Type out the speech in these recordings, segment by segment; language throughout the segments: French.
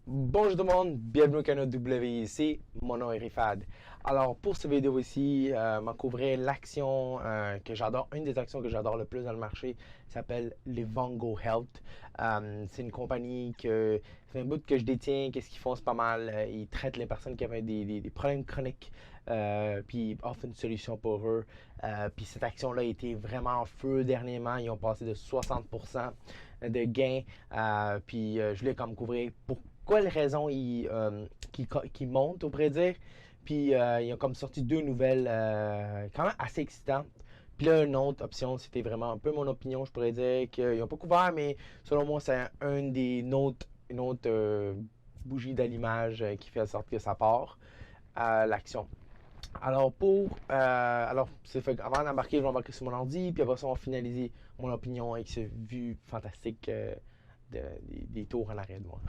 Bonjour tout le monde, bienvenue au canal WIC, mon nom est Rifad. Alors pour cette vidéo ici, m'a couvrir l'action que j'adore, une des actions que j'adore le plus dans le marché s'appelle Livongo Health. C'est une compagnie que c'est un bout que je détiens, qu'est-ce qu'ils font c'est pas mal, ils traitent les personnes qui avaient des problèmes chroniques, puis ils offrent une solution pour eux. Puis cette action-là a été vraiment en feu dernièrement, ils ont passé de 60% de gains, puis je voulais comme couvrir pour quelle raison qui montent, on pourrait dire. Puis ils ont comme sorti deux nouvelles quand même assez excitantes. Puis là, une autre option, c'était vraiment un peu mon opinion, je pourrais dire qu'ils n'ont pas couvert, mais selon moi, c'est une autre bougie d'allumage qui fait en sorte que ça part à l'action. Alors, c'est fait avant d'embarquer, je vais embarquer sur mon ordi, puis après ça, on va finaliser mon opinion avec ce vue fantastique des tours en arrière de moi.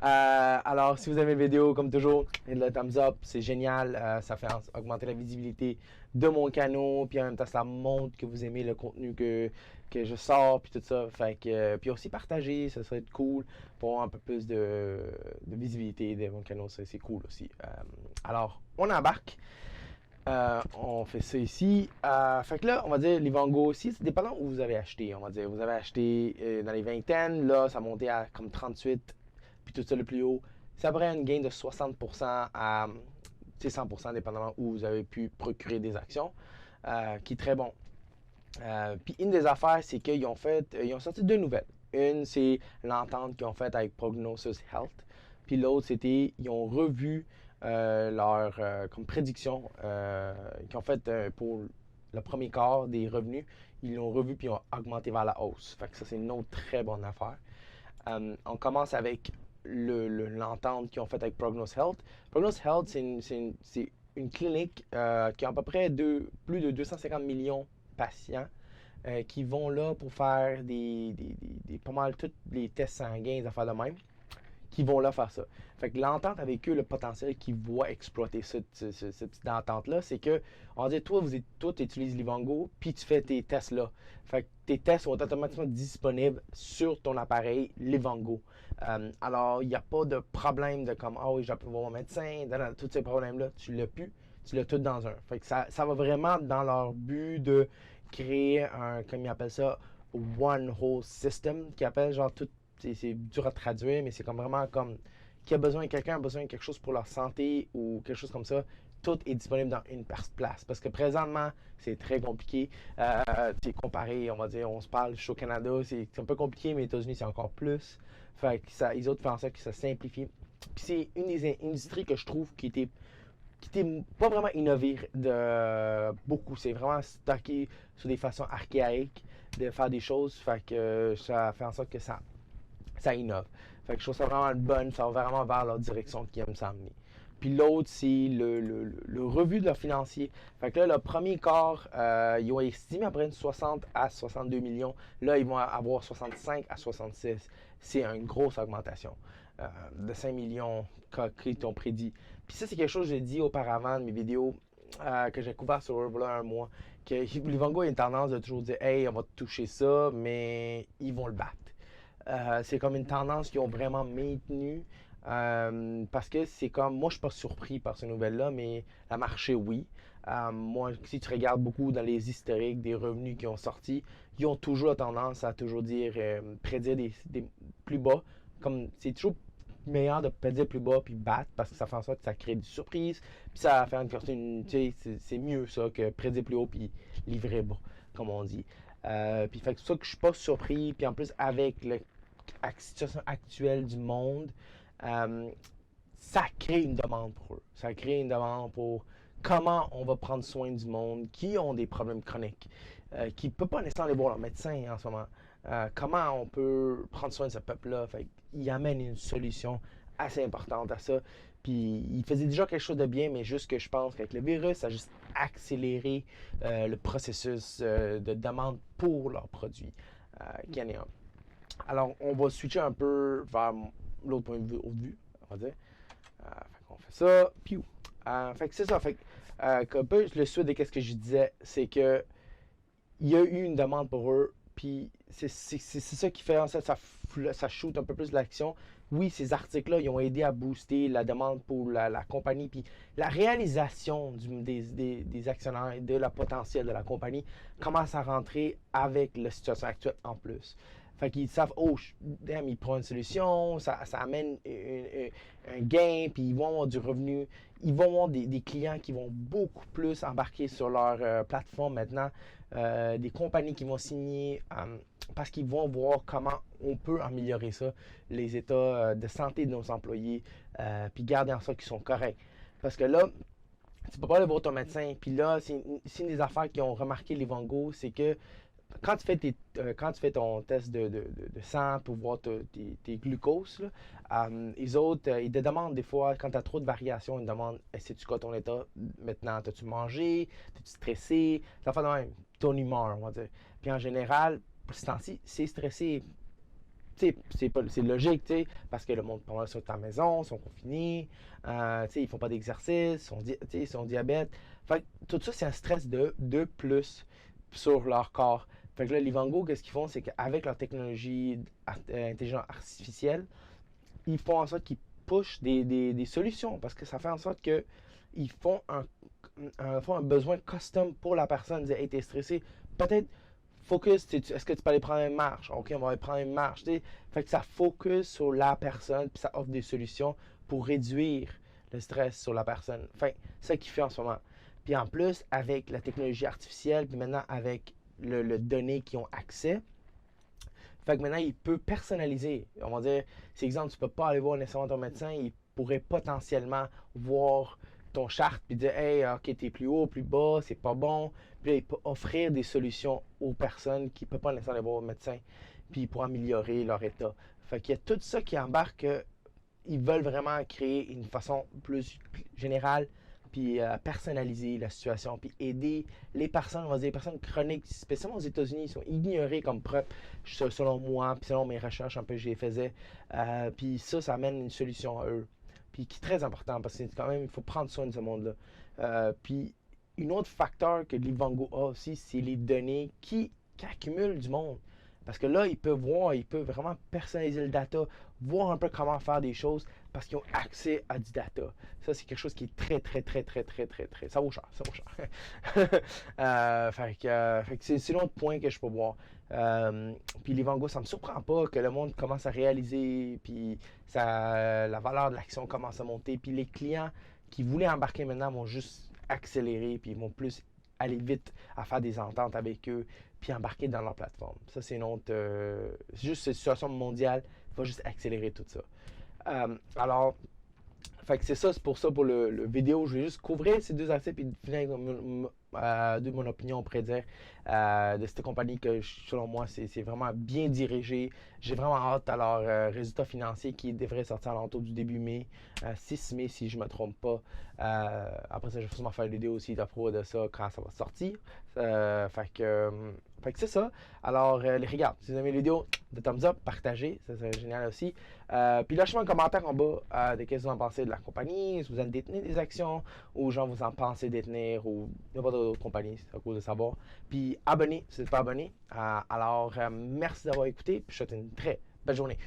Alors, si vous aimez la vidéo, comme toujours, le thumbs up, c'est génial. Ça fait augmenter la visibilité de mon canal, puis en même temps, ça montre que vous aimez le contenu que je sors, puis tout ça. Fait que, puis aussi partager, ça serait cool pour avoir un peu plus de visibilité de mon canal, c'est cool aussi. Alors, on embarque. On fait ça ici. Fait que là, on va dire Livongo aussi, c'est dépendant où vous avez acheté. On va dire, vous avez acheté dans les vingtaines, là, ça a monté à comme 38, puis tout ça le plus haut. Ça pourrait une gain de 60% à 100%, dépendamment où vous avez pu procurer des actions, qui est très bon. Puis une des affaires, c'est ils ont sorti deux nouvelles. Une, c'est l'entente qu'ils ont faite avec Prognosis Health. Puis l'autre, c'était, ils ont revu leur comme prédiction qu'ils ont faite pour le premier quart des revenus. Ils l'ont revu puis ils ont augmenté vers la hausse. Fait que ça, c'est une autre très bonne affaire. On commence avec l'entente qu'ils ont faite avec Prognosis Health. Prognosis Health, c'est une clinique qui a à peu près plus de 250 millions de patients qui vont là pour faire pas mal tous les tests sanguins, des affaires de même, qui vont là faire ça. Fait que l'entente avec eux, le potentiel qu'ils voient exploiter cette petite entente-là, c'est que, on va dire, toi, tu utilises Livongo, puis tu fais tes tests là. Fait que tes tests sont automatiquement disponibles sur ton appareil Livongo. Alors, il n'y a pas de problème de comme, ah oui, j'ai pu voir mon médecin, tous ces problèmes-là, tu l'as plus, tu l'as tout dans un. Fait que ça va vraiment dans leur but de créer un, comme ils appellent ça, one whole system, qui appelle genre tout c'est dur à traduire, mais c'est comme vraiment comme qui a besoin, quelqu'un a besoin de quelque chose pour leur santé ou quelque chose comme ça, tout est disponible dans une place. Parce que présentement, c'est très compliqué. Comparé, on va dire, on se parle, je suis au Canada, c'est un peu compliqué, mais aux États-Unis, c'est encore plus. Fait que ça, les autres font en sorte que ça simplifie. Puis c'est une des industries que je trouve qui était pas vraiment innové de beaucoup. C'est vraiment stocké sur des façons archaïques de faire des choses. Fait que ça fait en sorte que ça innove. Fait que je trouve ça vraiment bonne, ça va vraiment vers leur direction qu'ils aiment s'amener. Puis l'autre, c'est le revue de leur financier. Fait que là, le premier quart, ils ont estimé à peu près 60 à 62 millions. Là, ils vont avoir 65 à 66. C'est une grosse augmentation de 5 millions qu'ils ont prédit. Puis ça, c'est quelque chose que j'ai dit auparavant de mes vidéos que j'ai couvert sur Herbala un mois. Que Livongo a une tendance de toujours dire hey, on va toucher ça, mais ils vont le battre. C'est comme une tendance qu'ils ont vraiment maintenue. Parce que c'est comme, moi je suis pas surpris par ces nouvelles-là, mais la marché, oui. Moi, si tu regardes beaucoup dans les historiques des revenus qui ont sorti, ils ont toujours tendance à toujours dire, prédire des plus bas. Comme c'est toujours meilleur de prédire plus bas puis battre parce que ça fait en sorte que ça crée des surprises. Puis ça va faire c'est mieux ça que prédire plus haut puis livrer bas, comme on dit. Puis fait que c'est ça que je suis pas surpris. Puis en plus, avec la situation actuelle du monde, euh, ça crée une demande pour eux. Ça crée une demande pour comment on va prendre soin du monde qui ont des problèmes chroniques, qui ne peuvent pas nécessairement aller voir leur médecin en ce moment. Comment on peut prendre soin de ce peuple-là. Il amène une solution assez importante à ça. Puis il faisait déjà quelque chose de bien, mais juste que je pense qu'avec le virus, ça a juste accéléré le processus de demande pour leurs produits. Qu'il y en ait un. Alors, on va switcher un peu vers l'autre point de vue, on va dire. Fait qu'on fait ça, piou. Fait que c'est ça. Fait que, un peu le suite de ce que je disais, c'est que il y a eu une demande pour eux, puis c'est ça qui fait en fait ça shoot un peu plus l'action, oui, ces articles-là, ils ont aidé à booster la demande pour la compagnie, puis la réalisation des actionnaires et de la potentiel de la compagnie commence à rentrer avec la situation actuelle en plus. Fait qu'ils savent, oh, damn, ils prennent une solution, ça amène un gain, puis ils vont avoir du revenu. Ils vont avoir des clients qui vont beaucoup plus embarquer sur leur plateforme maintenant, des compagnies qui vont signer parce qu'ils vont voir comment on peut améliorer ça, les états de santé de nos employés, puis garder en sorte qu'ils sont corrects. Parce que là, tu peux pas aller voir ton médecin, puis là, c'est une des affaires qui ont remarqué les Vongos, c'est que quand tu fais ton test de sang pour voir tes glucoses, là, les autres, ils te demandent des fois, quand tu as trop de variations, ils te demandent sais-tu quoi ton état maintenant? T'as-tu mangé? T'es-tu stressé? Ça fait de même, ton humeur, on va dire. Puis en général, pour ce temps-ci, c'est stressé. C'est logique, parce que le monde pas mal sur ta maison, sont confinés, ils font pas d'exercice, ils sont diabète. Fait que tout ça, c'est un stress de plus sur leur corps. Fait que là, Livongo, qu'est-ce qu'ils font? C'est qu'avec leur technologie intelligence artificielle, ils font en sorte qu'ils pushent des solutions parce que ça fait en sorte qu'ils font un besoin custom pour la personne. Ils disent, hey, t'es stressé, peut-être focus, est-ce que tu peux aller prendre une marche? Ok, on va aller prendre une marche. T'sais. Fait que ça focus sur la personne, puis ça offre des solutions pour réduire le stress sur la personne. Fait c'est ça qu'il fait en ce moment. Puis en plus, avec la technologie artificielle, puis maintenant avec le données qui ont accès, fait que maintenant, il peut personnaliser. On va dire, c'est exemple, tu peux pas aller voir nécessairement ton médecin, il pourrait potentiellement voir ton charte puis dire hey, ok, t'es plus haut, plus bas, c'est pas bon. Puis là, il peut offrir des solutions aux personnes qui ne peuvent pas nécessairement aller voir le médecin, puis pour améliorer leur état. Fait qu'il y a tout ça qui embarque. Ils veulent vraiment créer une façon plus générale, puis personnaliser la situation, puis aider les personnes, on va dire les personnes chroniques, spécialement aux États-Unis, ils sont ignorés comme preuve, selon moi, puis selon mes recherches un peu que je les faisais. Puis ça amène une solution à eux. Puis qui est très important, parce que quand même, il faut prendre soin de ce monde-là. Puis, un autre facteur que Livongo a aussi, c'est les données qui accumulent du monde. Parce que là, ils peuvent vraiment personnaliser le data, voir un peu comment faire des choses parce qu'ils ont accès à du data. Ça, c'est quelque chose qui est très, très, très, très, très, très, très. Ça vaut cher, ça vaut cher. Fait que c'est l'autre point que je peux voir. Puis Livongo, ça me surprend pas que le monde commence à réaliser, puis la valeur de l'action commence à monter, puis les clients qui voulaient embarquer maintenant vont juste accélérer, puis ils vont plus aller vite à faire des ententes avec eux, puis embarquer dans leur plateforme. Ça, c'est une autre. Juste cette situation mondiale va juste accélérer tout ça. Alors, fait que c'est ça, c'est pour ça, pour le vidéo, je vais juste couvrir ces deux aspects puis finir de mon opinion, on pourrait dire, de cette compagnie que, selon moi, c'est vraiment bien dirigé. J'ai vraiment hâte à leurs résultats financiers qui devraient sortir à l'entour du début mai, 6 mai si je ne me trompe pas. Après ça, je vais forcément faire une vidéo aussi à propos de ça quand ça va sortir. Fait que c'est ça. Alors, les regarde, si vous aimez la vidéo, de thumbs up, partagez, ça serait génial aussi. Puis lâchez-moi un commentaire en bas de qu'est-ce que vous en pensez de la compagnie, si vous en détenez des actions, ou genre vous en pensez détenir, ou n'importe quelle autre compagnie, c'est à cause de savoir. Puis abonnez si vous n'êtes pas abonné. Alors, merci d'avoir écouté, puis je vous souhaite une très belle journée.